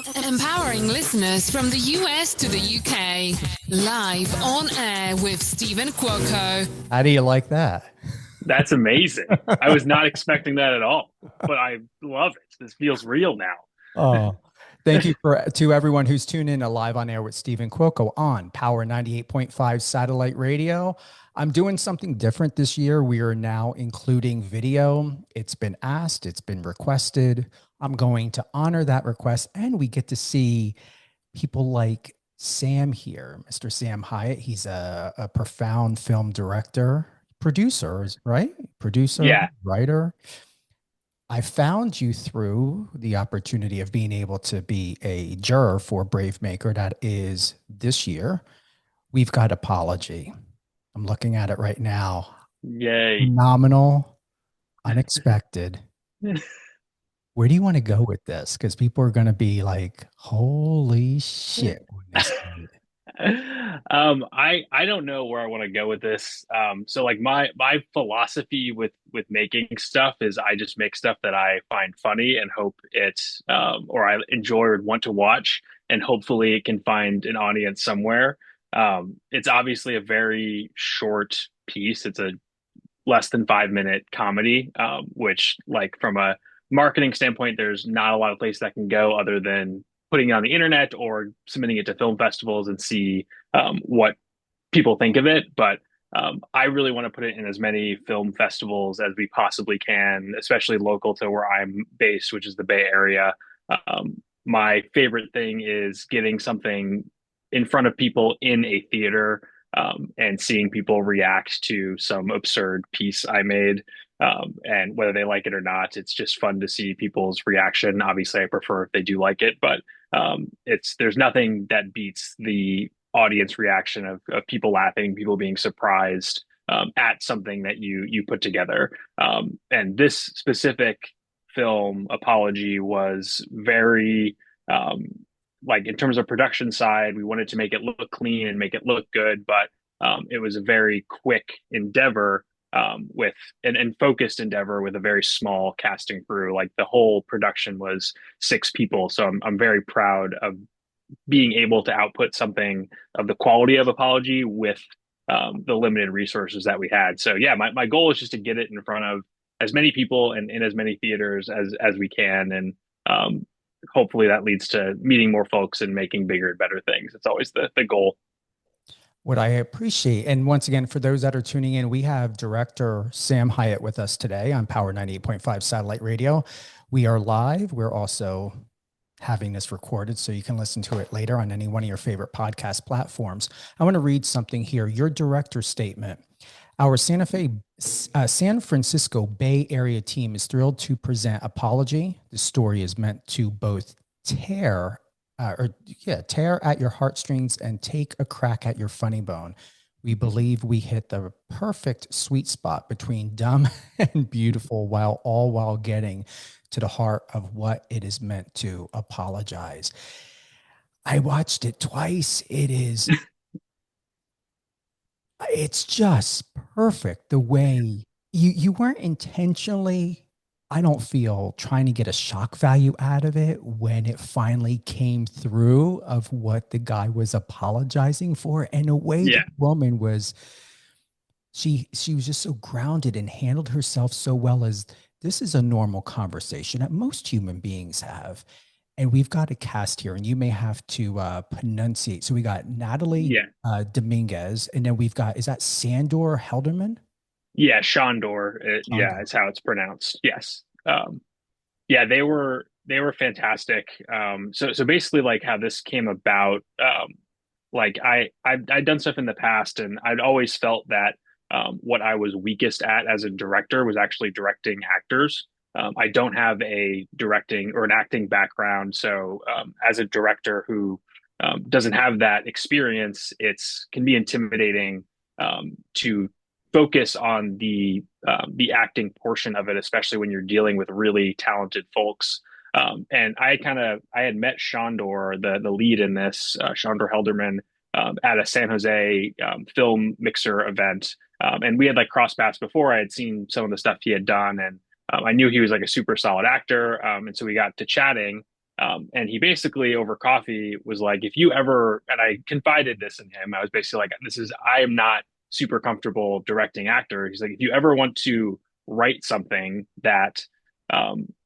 Empowering listeners from the US to the UK. Live on air with Stephen Cuoco. How do you like that? That's amazing. I was not expecting that at all, but I love it. This feels real now. Oh, thank you to everyone who's tuned in to Live on Air with Stephen Cuoco on Power 98.5 satellite radio. I'm doing something different this year. We are now including video. It's been asked, it's been requested. I'm going to honor that request, and we get to see people like Sam here, Mr. Sam Hyatt. He's a profound film director, producer, right? Producer, Yeah. writer. I found you through the opportunity of being able to be a juror for Brave Maker. That is this year. We've got Apology. I'm looking at it right now. Yay. Phenomenal, unexpected. Where do you want to go with this? Because people are going to be like, holy shit. When they see it. I don't know where I want to go with this. So like my philosophy with making stuff is I just make stuff that I find funny and hope it's or I enjoy or want to watch, and hopefully it can find an audience somewhere. It's obviously a very short piece. It's a less than 5 minute comedy, which like from a marketing standpoint, there's not a lot of places that can go other than putting it on the internet or submitting it to film festivals and see what people think of it. But I really want to put it in as many film festivals as we possibly can, especially local to where I'm based, which is the Bay Area. My favorite thing is getting something in front of people in a theater, and seeing people react to some absurd piece I made. And whether they like it or not, it's just fun to see people's reaction. Obviously, I prefer if they do like it, but there's nothing that beats the audience reaction of people laughing, people being surprised at something that you put together. And this specific film, Apology, was very like in terms of production side, we wanted to make it look clean and make it look good, but it was a very quick endeavor, with and focused endeavor with a very small casting crew. Like the whole production was 6 people, so I'm very proud of being able to output something of the quality of Apology with the limited resources that we had. So yeah, my goal is just to get it in front of as many people and in as many theaters as we can, and hopefully that leads to meeting more folks and making bigger and better things. It's always the goal. What I appreciate, and once again, for those that are tuning in, we have director Sam Hyatt with us today on Power 98.5 satellite radio. We are live. We're also having this recorded so you can listen to it later on any one of your favorite podcast platforms. I want to read something here. Your director's statement. Our San Francisco Bay Area team is thrilled to present Apology. The story is meant to both tear at your heartstrings and take a crack at your funny bone. We believe we hit the perfect sweet spot between dumb and beautiful while getting to the heart of what it is meant to apologize. I watched it twice. It's just perfect the way you weren't intentionally, I don't feel, trying to get a shock value out of it when it finally came through of what the guy was apologizing for, and the way the Yeah. woman was, she was just so grounded and handled herself so well, as this is a normal conversation that most human beings have. And we've got a cast here, and you may have to pronunciate. So we got Natalie Yeah. Dominguez, and then we've got, is that Sandor Helderman? Yeah, Shondor, yeah, Sandor. is how it's pronounced. Yes. Yeah, they were fantastic. So basically, like how this came about, like I'd done stuff in the past, and I'd always felt that what I was weakest at as a director was actually directing actors. I don't have a directing or an acting background, so as a director who doesn't have that experience, it's can be intimidating to focus on the acting portion of it, especially when you're dealing with really talented folks. And I had met Shondor, the lead in this, Shondor Helderman, at a San Jose film mixer event, and we had like cross paths before. I had seen some of the stuff he had done, and I knew he was like a super solid actor. And so we got to chatting, And he basically over coffee was like, if you ever, and I confided this in him, I was basically like, I am not super comfortable directing actor. He's like, if you ever want to write something that,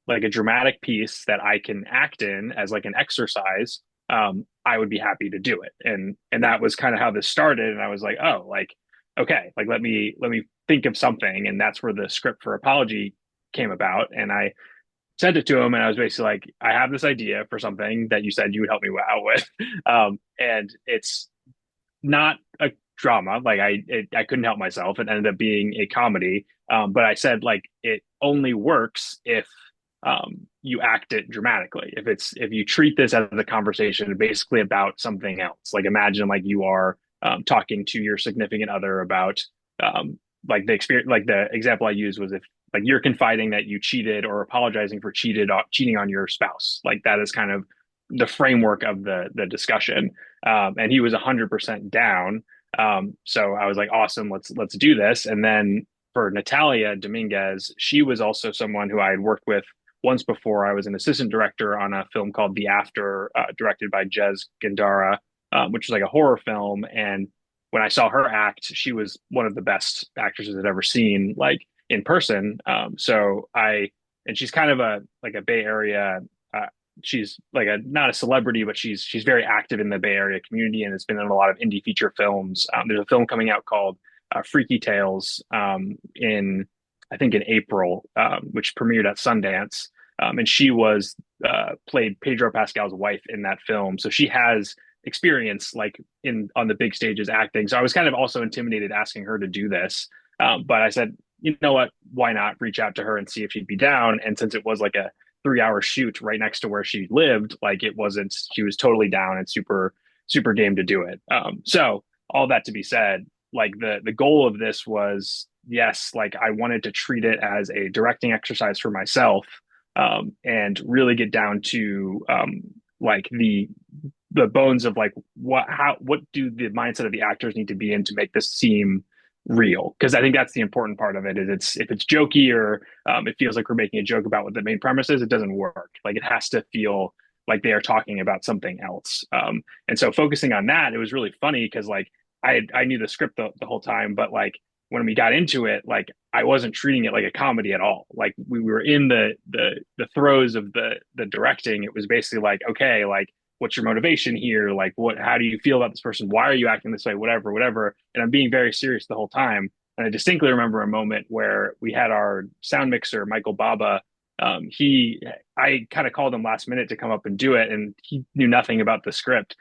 like a dramatic piece that I can act in as like an exercise, I would be happy to do it. And that was kind of how this started. And I was like, oh, like, okay, like let me think of something. And that's where the script for Apology came about. And I sent it to him, and I was basically like, I have this idea for something that you said you would help me out with. And it's not a drama. Like I couldn't help myself. It ended up being a comedy. But I said like it only works if you act it dramatically. If you treat this as a conversation basically about something else, like imagine like you are talking to your significant other about like the experience. Like the example I used was if like you're confiding that you cheated or apologizing for cheating on your spouse. Like that is kind of the framework of the discussion. And he was 100% down. So I was like, awesome, let's do this. And then for Natalia Dominguez, she was also someone who I had worked with once before. I was an assistant director on a film called The After, directed by Jez Gandara, which was like a horror film. And when I saw her act, she was one of the best actresses I'd ever seen, like in person. And she's kind of a like a Bay Area. She's like a not a celebrity, but she's very active in the Bay Area community and has been in a lot of indie feature films. There's a film coming out called Freaky Tales in I think in April, which premiered at Sundance. And she was played Pedro Pascal's wife in that film, so she has experience like in on the big stages acting. So I was kind of also intimidated asking her to do this, but I said, you know what, why not reach out to her and see if she'd be down? And since it was like a 3 hour shoot right next to where she lived, like it wasn't, she was totally down and super game to do it. So all that to be said, like the goal of this was, yes, like I wanted to treat it as a directing exercise for myself, and really get down to like the bones of like what do the mindset of the actors need to be in to make this seem real, because I think that's the important part of it. Is it's if it's jokey or it feels like we're making a joke about what the main premise is, it doesn't work. Like it has to feel like they are talking about something else. And so focusing on that, it was really funny because like I knew the script the whole time, but like when we got into it, like I wasn't treating it like a comedy at all. Like we were in the throes of the directing. It was basically like, okay, like what's your motivation here? Like how do you feel about this person? Why are you acting this way? Whatever. And I'm being very serious the whole time. And I distinctly remember a moment where we had our sound mixer, Michael Baba. I kind of called him last minute to come up and do it, and he knew nothing about the script.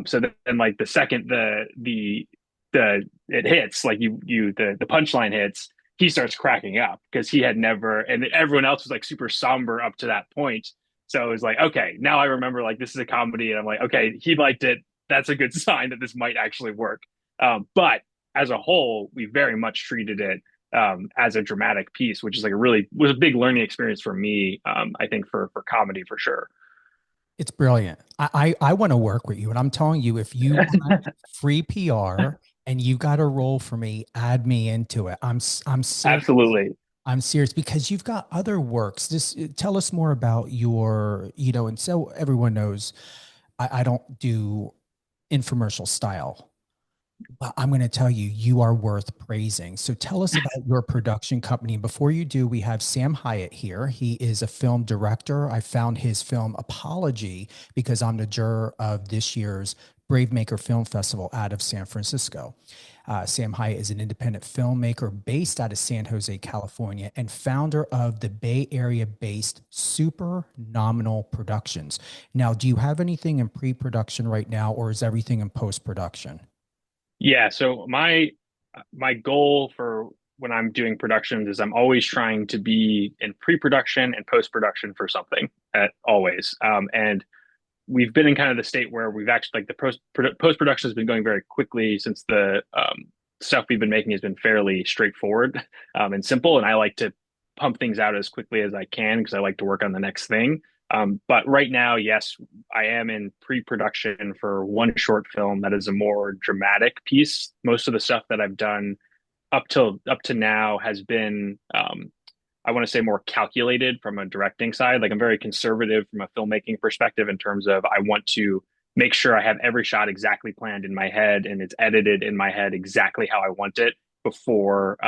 So then like the second it hits, like the punchline hits, he starts cracking up because he had never, and everyone else was like super somber up to that point. So it was like, okay, now I remember like this is a comedy, and I'm like, okay, he liked it. That's a good sign that this might actually work. But as a whole, we very much treated it as a dramatic piece, which is like was a big learning experience for me. I think for comedy for sure. It's brilliant. I want to work with you. And I'm telling you, if you want free PR and you got a role for me, add me into it. I'm serious. Absolutely. I'm serious because you've got other works. Just tell us more about your, and so everyone knows I don't do infomercial style. Well, I'm going to tell you, you are worth praising. So tell us about your production company. Before you do, we have Sam Hyatt here. He is a film director. I found his film Apology because I'm the juror of this year's Brave Maker Film Festival out of San Francisco. Sam Hyatt is an independent filmmaker based out of San Jose, California, and founder of the Bay Area-based Super Nominal Productions. Now, do you have anything in pre-production right now, or is everything in post-production? Yeah, so my goal for when I'm doing productions is I'm always trying to be in pre-production and post-production for something at always. And we've been in kind of the state where we've actually like the post-production has been going very quickly since the stuff we've been making has been fairly straightforward and simple. And I like to pump things out as quickly as I can because I like to work on the next thing. But right now, yes, I am in pre-production for one short film that is a more dramatic piece. Most of the stuff that I've done up to now has been I want to say more calculated from a directing side. Like I'm very conservative from a filmmaking perspective in terms of I want to make sure I have every shot exactly planned in my head and it's edited in my head exactly how I want it before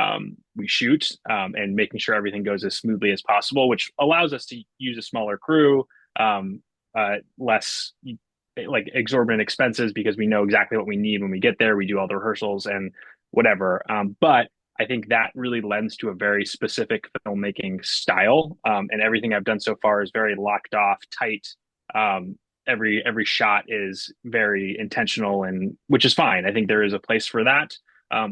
we shoot, and making sure everything goes as smoothly as possible, which allows us to use a smaller crew, less like exorbitant expenses because we know exactly what we need when we get there. We do all the rehearsals and whatever. But I think that really lends to a very specific filmmaking style. And everything I've done so far is very locked off, tight. Every shot is very intentional, and which is fine. I think there is a place for that.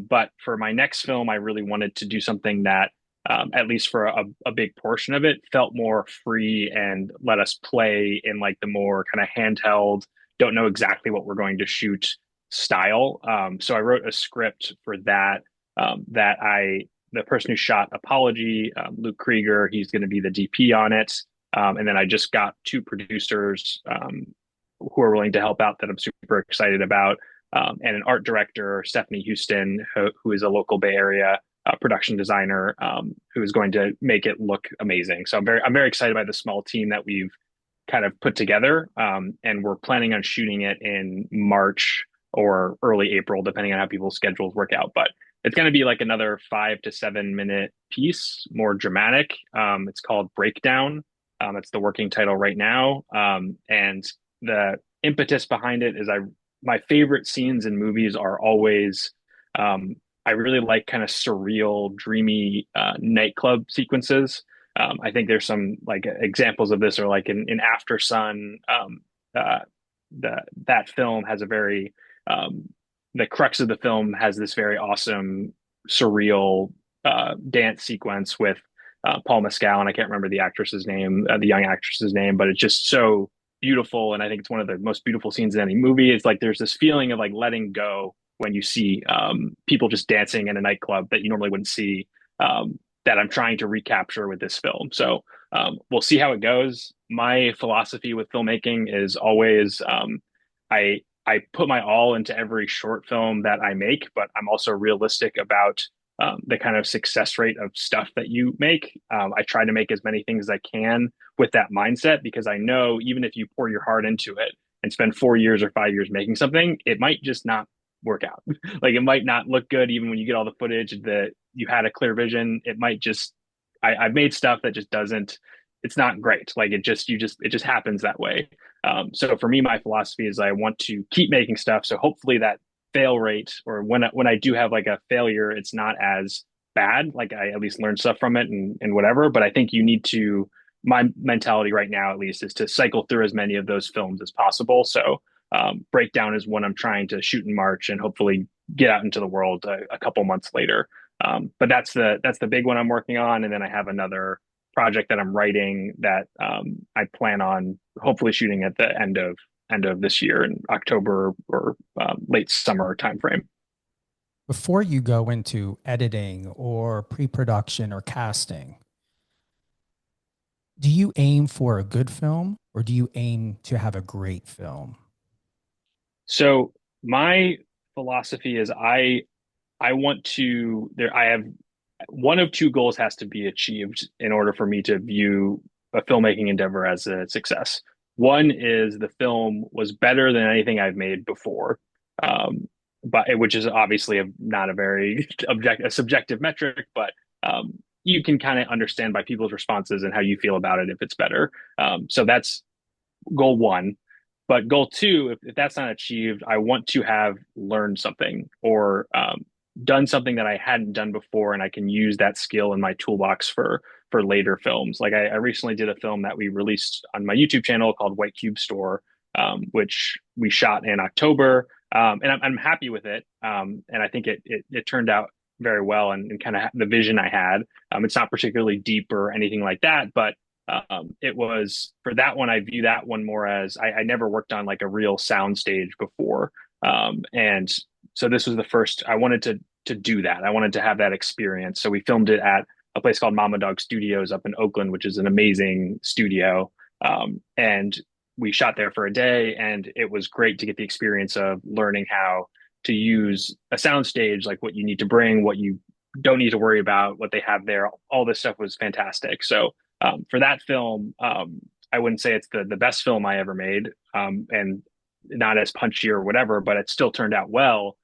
But for my next film, I really wanted to do something that, at least for a big portion of it, felt more free and let us play in like the more kind of handheld, don't know exactly what we're going to shoot style. So I wrote a script for that, the person who shot Apology, Luke Krieger, he's going to be the DP on it. And then I just got two producers who are willing to help out that I'm super excited about, and an art director, Stephanie Houston, who is a local Bay Area production designer, who is going to make it look amazing. So I'm very excited by the small team that we've kind of put together, and we're planning on shooting it in March or early April, depending on how people's schedules work out. But it's going to be like another 5 to 7 minute piece, more dramatic. It's called Breakdown. It's the working title right now. And the impetus behind it is my favorite scenes in movies are always, I really like kind of surreal, dreamy nightclub sequences. I think there's some like examples of this, or like in After Sun, that film has a very, the crux of the film has this very awesome surreal dance sequence with Paul Mescal, and I can't remember the actress's name, the young actress's name, but it's just so beautiful. And I think it's one of the most beautiful scenes in any movie. It's like there's this feeling of like letting go when you see people just dancing in a nightclub that you normally wouldn't see, that I'm trying to recapture with this film. So we'll see how it goes. My philosophy with filmmaking is always, I put my all into every short film that I make, but I'm also realistic about the kind of success rate of stuff that you make. I try to make as many things as I can with that mindset, because I know even if you pour your heart into it and spend 4 years or 5 years making something, it might just not work out. Like it might not look good even when you get all the footage that you had a clear vision. It might just, I've made stuff that just doesn't, it's not great. Like it just happens that way. So for me, my philosophy is I want to keep making stuff. So hopefully that fail rate, or when I do have like a failure, it's not as bad. Like I at least learn stuff from it and whatever. But I think you need to, my mentality right now, at least, is to cycle through as many of those films as possible. So Breakdown is one I'm trying to shoot in March and hopefully get out into the world a couple months later. But that's the big one I'm working on. And then I have another project that I'm writing that I plan on hopefully shooting at the end of this year in October or late summer timeframe. Before you go into editing or pre-production or casting, do you aim for a good film or do you aim to have a great film? So my philosophy is I want to there I have one of two goals has to be achieved in order for me to view a filmmaking endeavor as a success. One is the film was better than anything I've made before, which is obviously not a very a subjective metric, but you can kind of understand by people's responses and how you feel about it if it's better. So that's goal one. But goal two, if that's not achieved, I want to have learned something or done something that I hadn't done before, and I can use that skill in my toolbox for later films. Like I recently did a film that we released on my YouTube channel called White Cube Store, which we shot in October, and I'm happy with it. And I think it turned out very well and kind of the vision I had. It's not particularly deep or anything like that, but it was for that one. I view that one more as I never worked on like a real sound stage before, and so this was the first. I wanted to do that. I wanted to have that experience. So we filmed it at a place called Mama Dog Studios up in Oakland, which is an amazing studio, and we shot there for a day, and it was great to get the experience of learning how to use a sound stage, like what you need to bring, what you don't need to worry about what they have there. All this stuff was fantastic. So for that film, I wouldn't say it's the best film I ever made, and not as punchy or whatever, but it still turned out well,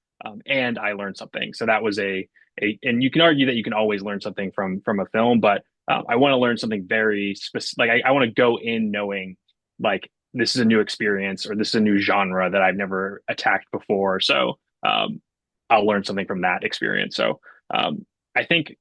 and I learned something. So that was and you can argue that you can always learn something from a film, but I want to learn something very specific. Like I want to go in knowing like this is a new experience or this is a new genre that I've never attacked before. So I'll learn something from that experience. So I think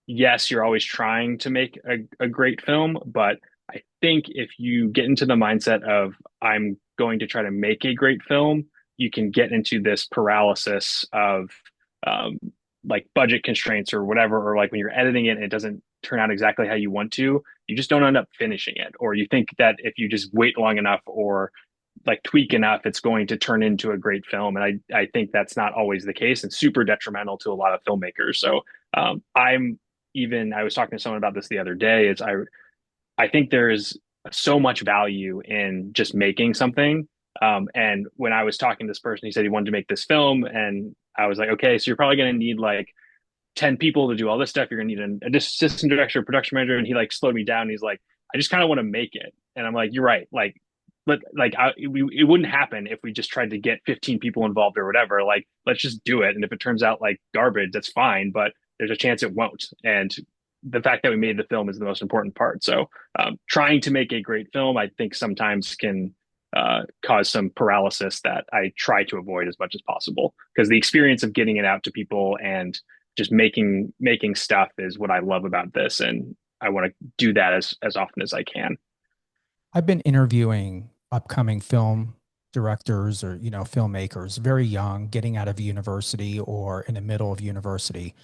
yes, you're always trying to make a great film, but I think if you get into the mindset of I'm going to try to make a great film, you can get into this paralysis of um, like budget constraints or whatever, or like when you're editing it and it doesn't turn out exactly how you want to, you just don't end up finishing it. Or you think that if you just wait long enough or like tweak enough, it's going to turn into a great film. And I think that's not always the case and super detrimental to a lot of filmmakers. So I was talking to someone about this the other day, I think there's so much value in just making something. And when I was talking to this person, he said he wanted to make this film. And I was like, okay, so you're probably going to need like 10 people to do all this stuff. You're going to need an assistant director, production manager. And he like slowed me down. He's like, I just kind of want to make it. And I'm like, you're right. Like, but like, it wouldn't happen if we just tried to get 15 people involved or whatever. Like, let's just do it. And if it turns out like garbage, that's fine. But there's a chance it won't. And the fact that we made the film is the most important part. So trying to make a great film, I think sometimes can cause some paralysis that I try to avoid as much as possible because the experience of getting it out to people and just making stuff is what I love about this, and I want to do that as often as I can. I've been interviewing upcoming film directors or, filmmakers, very young, getting out of university or in the middle of university.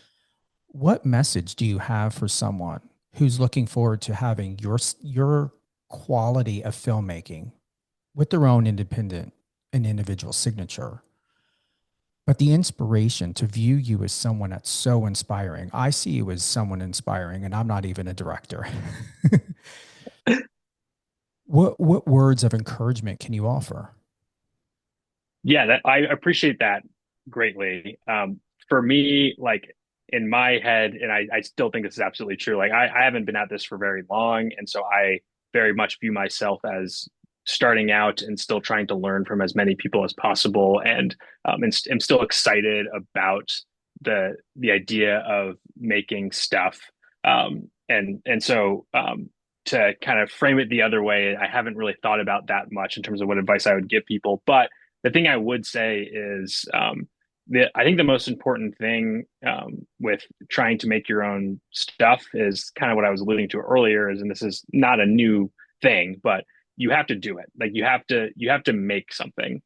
What message do you have for someone who's looking forward to having your quality of filmmaking with their own independent and individual signature, but the inspiration to view you as someone that's so inspiring? I see you as someone inspiring, and I'm not even a director. What words of encouragement can you offer? Yeah, that I appreciate that greatly. For me, like in my head, and I still think this is absolutely true. Like I haven't been at this for very long, and so I very much view myself as starting out and still trying to learn from as many people as possible, and I'm still excited about the idea of making stuff. And so to kind of frame it the other way, I haven't really thought about that much in terms of what advice I would give people, but the thing I would say is I think the most important thing with trying to make your own stuff is kind of what I was alluding to earlier is, and this is not a new thing, but you have to do it. Like you have to make something,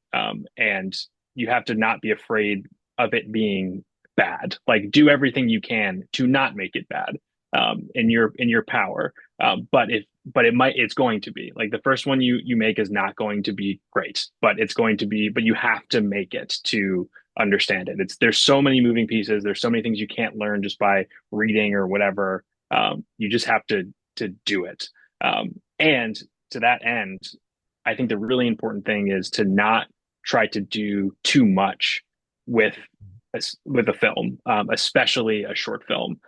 and you have to not be afraid of it being bad. Like do everything you can to not make it bad, in your power. But it's going to be like the first one you make is not going to be great, but it's going to be, but you have to make it to understand it. There's so many moving pieces. There's so many things you can't learn just by reading or whatever. You just have to do it. And to that end, I think the really important thing is to not try to do too much with a film, especially a short film.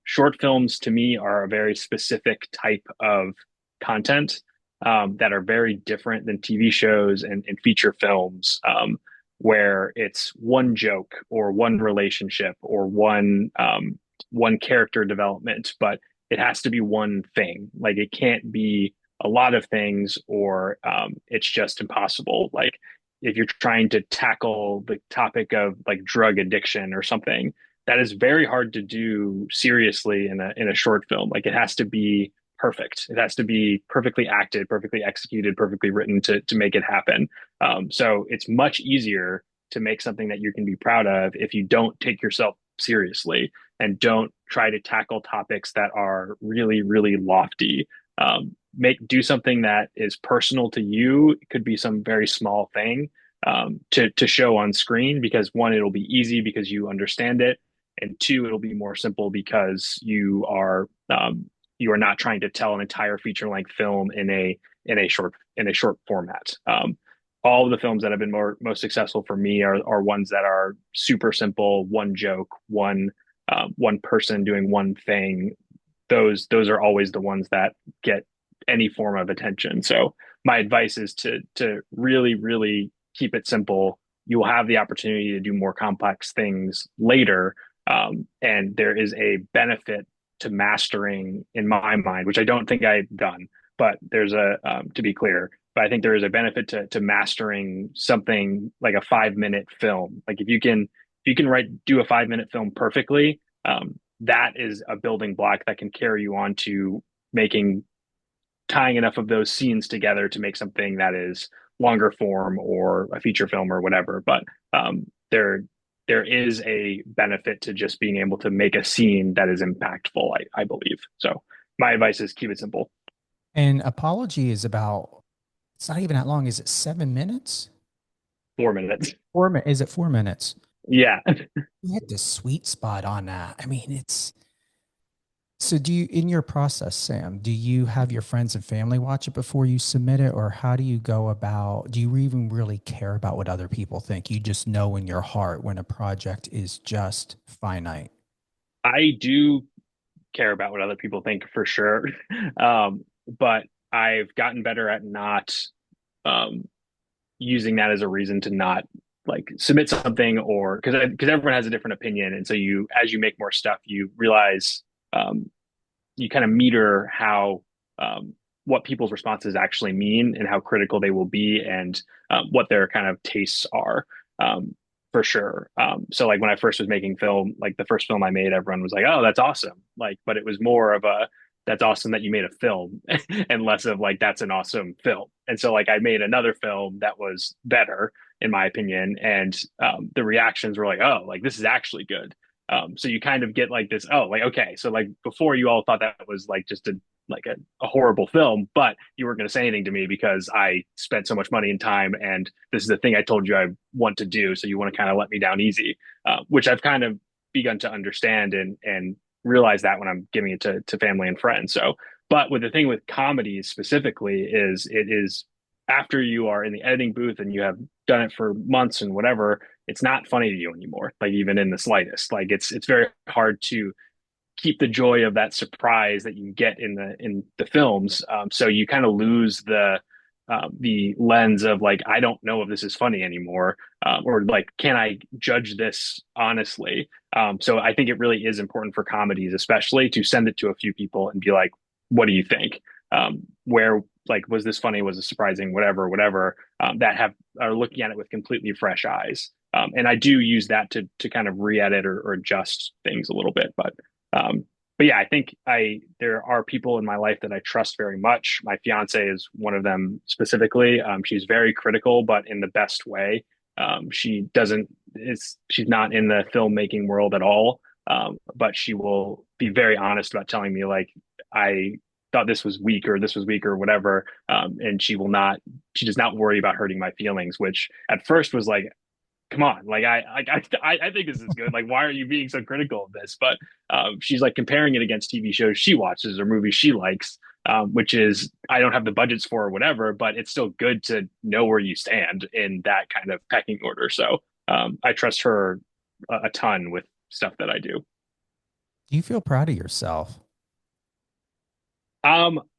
Short films to me are a very specific type of content that are very different than TV shows and feature films, where it's one joke or one relationship or one character development, but it has to be one thing. Like it can't be a lot of things, or it's just impossible. Like if you're trying to tackle the topic of like drug addiction or something, that is very hard to do seriously in a short film. Like it has to be perfect. It has to be perfectly acted, perfectly executed, perfectly written to make it happen. So it's much easier to make something that you can be proud of if you don't take yourself seriously and don't try to tackle topics that are really, really lofty. Do something that is personal to you. It could be some very small thing to show on screen, because one, it'll be easy because you understand it, and two, it'll be more simple because you are not trying to tell an entire feature length film in a short format. All of the films that have been most successful for me are ones that are super simple, one joke, one one person doing one thing, those are always the ones that get any form of attention. So my advice is to really, really keep it simple. You will have the opportunity to do more complex things later. And there is a benefit to mastering in my mind, which I don't think I've done, but there's a, to be clear, but I think there is a benefit to mastering something like a 5 minute film. Like if you can do a 5 minute film perfectly, that is a building block that can carry you on to making tying enough of those scenes together to make something that is longer form or a feature film or whatever. But there is a benefit to just being able to make a scene that is impactful, I believe. So my advice is keep it simple. And Apology is about, it's not even that long. Is it 7 minutes? 4 minutes. Is it 4 minutes? Yeah. You hit the sweet spot on that. I mean, so do you, in your process, Sam, do you have your friends and family watch it before you submit it? Or how do you go about, do you even really care about what other people think? You just know in your heart when a project is just finite. I do care about what other people think for sure. But I've gotten better at not um, using that as a reason to not like submit something, or because everyone has a different opinion, and so you as you make more stuff you realize um, you kind of meter how um, what people's responses actually mean and how critical they will be, and what their kind of tastes are, um, for sure. So like when I first was making film, like the first film I made, everyone was like, "Oh, that's awesome!" Like, but it was more of a "That's awesome that you made a film," and less of like "That's an awesome film." And so like I made another film that was better in my opinion, and the reactions were like, "Oh, like this is actually good." So you kind of get like this, oh, like, okay. So like before you all thought that was like just a horrible film, but you weren't going to say anything to me because I spent so much money and time. And this is the thing I told you I want to do. So you want to kind of let me down easy, which I've kind of begun to understand and realize that when I'm giving it to family and friends. So, but with the thing with comedies specifically is it is after you are in the editing booth and you have done it for months and whatever, it's not funny to you anymore, like even in the slightest. Like it's very hard to keep the joy of that surprise that you get in the films. So you kind of lose the lens of like I don't know if this is funny anymore, or like can I judge this honestly? So I think it really is important for comedies, especially, to send it to a few people and be like, what do you think? Where like was this funny? Was it surprising? Whatever. That have are looking at it with completely fresh eyes. And I do use that to kind of re-edit or adjust things a little bit. Um, but yeah, I think there are people in my life that I trust very much. My fiance is one of them specifically. She's very critical, but in the best way. She doesn't she's not in the filmmaking world at all. But she will be very honest about telling me like I thought this was weak or this was weak or whatever. And she does not worry about hurting my feelings, which at first was like, come on, like I think this is good. Like, why are you being so critical of this? But she's like comparing it against TV shows she watches or movies she likes, which is I don't have the budgets for or whatever, but it's still good to know where you stand in that kind of pecking order. So I trust her a ton with stuff that I do. Do you feel proud of yourself?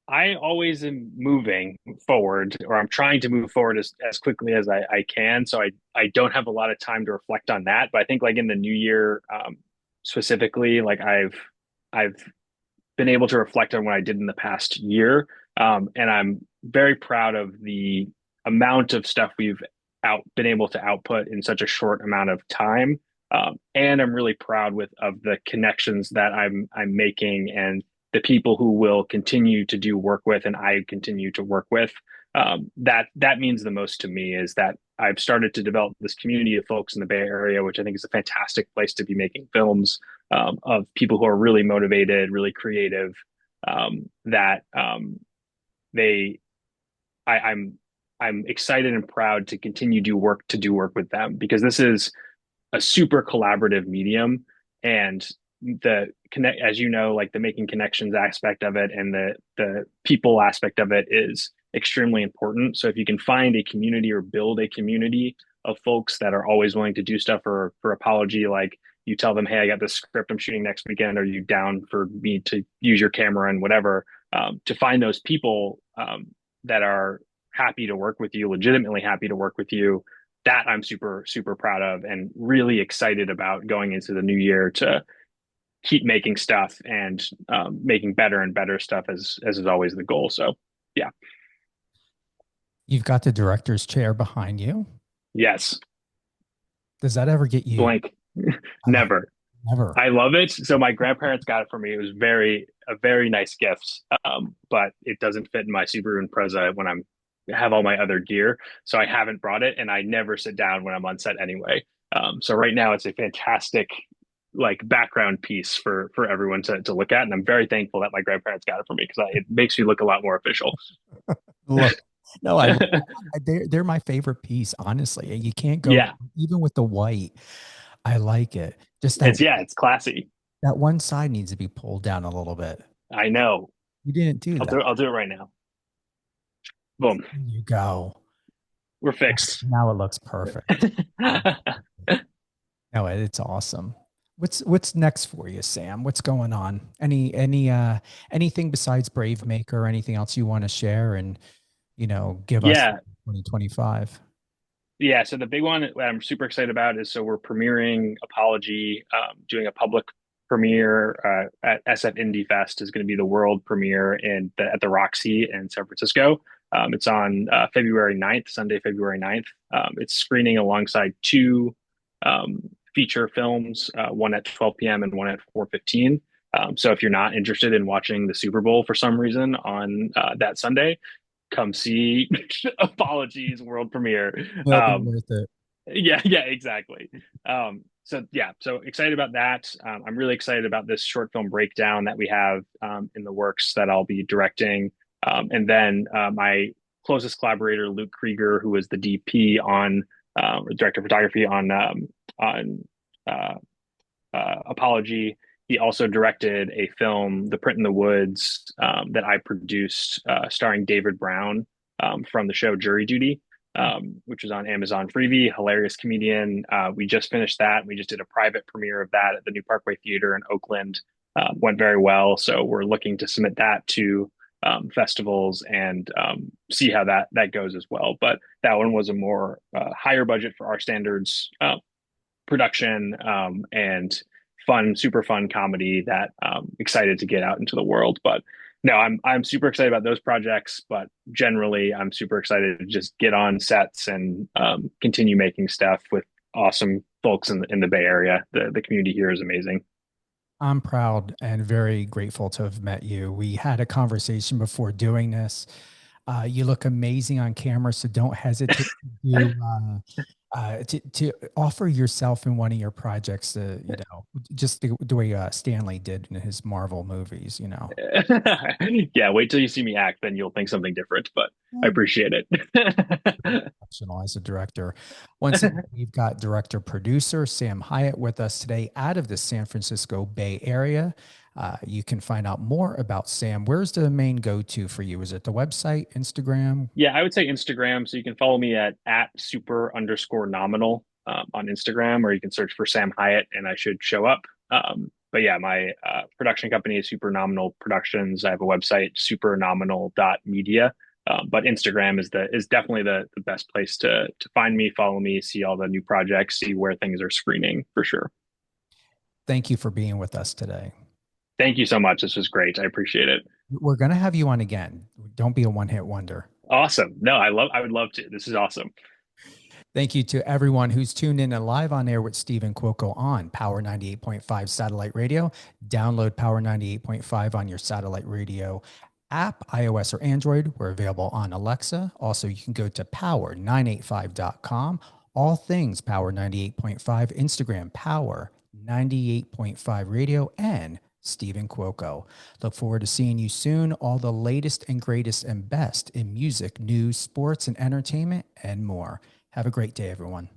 I always am moving forward, or I'm trying to move forward as quickly as I can. So I don't have a lot of time to reflect on that. But I think like in the new year, specifically, like I've been able to reflect on what I did in the past year. And I'm very proud of the amount of stuff we've been able to output in such a short amount of time. And I'm really proud of the connections that I'm making and the people who will continue to do work with and I continue to work with. That means the most to me is that I've started to develop this community of folks in the Bay Area, which I think is a fantastic place to be making films, of people who are really motivated, really creative, that they I'm excited and proud to continue to do work with them because this is a super collaborative medium, and the connect as you know like the making connections aspect of it and the people aspect of it is extremely important. So if you can find a community or build a community of folks that are always willing to do stuff for apology, like You tell them, hey, I got this script I'm shooting next weekend. Are you down for me to use your camera and whatever? To find those people that are happy to work with you, legitimately happy to work with you, that I'm super, super proud of and really excited about going into the new year to keep making stuff and making better and better stuff as is always the goal. So yeah. You've got the director's chair behind you. Yes. Does that ever get you? Blank. Never. Never. I love it. So my grandparents got it for me. It was a very nice gift. But it doesn't fit in my Subaru Impreza when have all my other gear. So I haven't brought it, and I never sit down when I'm on set anyway. So right now it's a fantastic like background piece for everyone to look at, and I'm very thankful that my grandparents got it for me because it makes me look a lot more official. Look, no, they're my favorite piece, honestly. You can't go Yeah, even with the white. I like it. Just that it's classy. that one side needs to be pulled down a little bit. I know. You didn't do that. I'll do it right now. Boom. There you go. We're fixed. Now it looks perfect. No, it's awesome. What's next for you, Sam? What's going on? Anything besides Brave Maker or anything else you want to share and give us Yeah. 2025? Yeah, so the big one that I'm super excited about is we're premiering Apology, doing a public premiere at SF Indie Fest is going to be the world premiere at the Roxy in San Francisco. It's on February 9th, Sunday, February 9th. It's screening alongside two feature films, one at 12 p.m. and one at 4:15. So if you're not interested in watching the Super Bowl for some reason on that Sunday, come see Apologies world premiere. It'll be worth it. Yeah, exactly. So excited about that. I'm really excited about this short film breakdown that we have in the works that I'll be directing. And then my closest collaborator, Luke Krieger, who was the DP on director of photography on Apology. He also directed a film, The Print in the Woods, that I produced, starring David Brown from the show Jury Duty, which was on Amazon Freevee. Hilarious comedian. We just finished that. We just did a private premiere of that at the New Parkway Theater in Oakland. Went very well. So we're looking to submit that to festivals and see how that goes as well. But that one was a more higher budget for our standards production and super fun comedy that excited to get out into the world. But no, I'm super excited about those projects, but generally I'm super excited to just get on sets and continue making stuff with awesome folks in the Bay Area. The community here is amazing. I'm proud and very grateful to have met you. We had a conversation before doing this. You look amazing on camera, so don't hesitate to offer yourself in one of your projects. Just the way Stanley did in his Marvel movies. Yeah, wait till you see me act, then you'll think something different. But I appreciate it. Exceptional as a director. Once again, we've got director producer Sam Hyatt with us today out of the San Francisco Bay Area. You can find out more about Sam. Where's the main go-to for you? Is it the website, Instagram? Yeah, I would say Instagram. So you can follow me at super_nominal on Instagram, or you can search for Sam Hyatt and I should show up. But yeah, my production company is Super Nominal Productions. I have a website, supernominal.media. But Instagram is definitely the best place to find me, follow me, see all the new projects, see where things are screening for sure. Thank you for being with us today. Thank you so much. This was great. I appreciate it. We're going to have you on again. Don't be a one-hit wonder. Awesome. No, I would love to. This is awesome. Thank you to everyone who's tuned in and live on air with Stephen Cuoco on Power 98.5 satellite radio. Download Power 98.5 on your satellite radio app, iOS or Android. We're available on Alexa. Also, you can go to power985.com. All things Power 98.5, Instagram, Power 98.5 radio, and Stephen Cuoco. Look forward to seeing you soon. All the latest and greatest and best in music, news, sports, and entertainment, and more. Have a great day, everyone.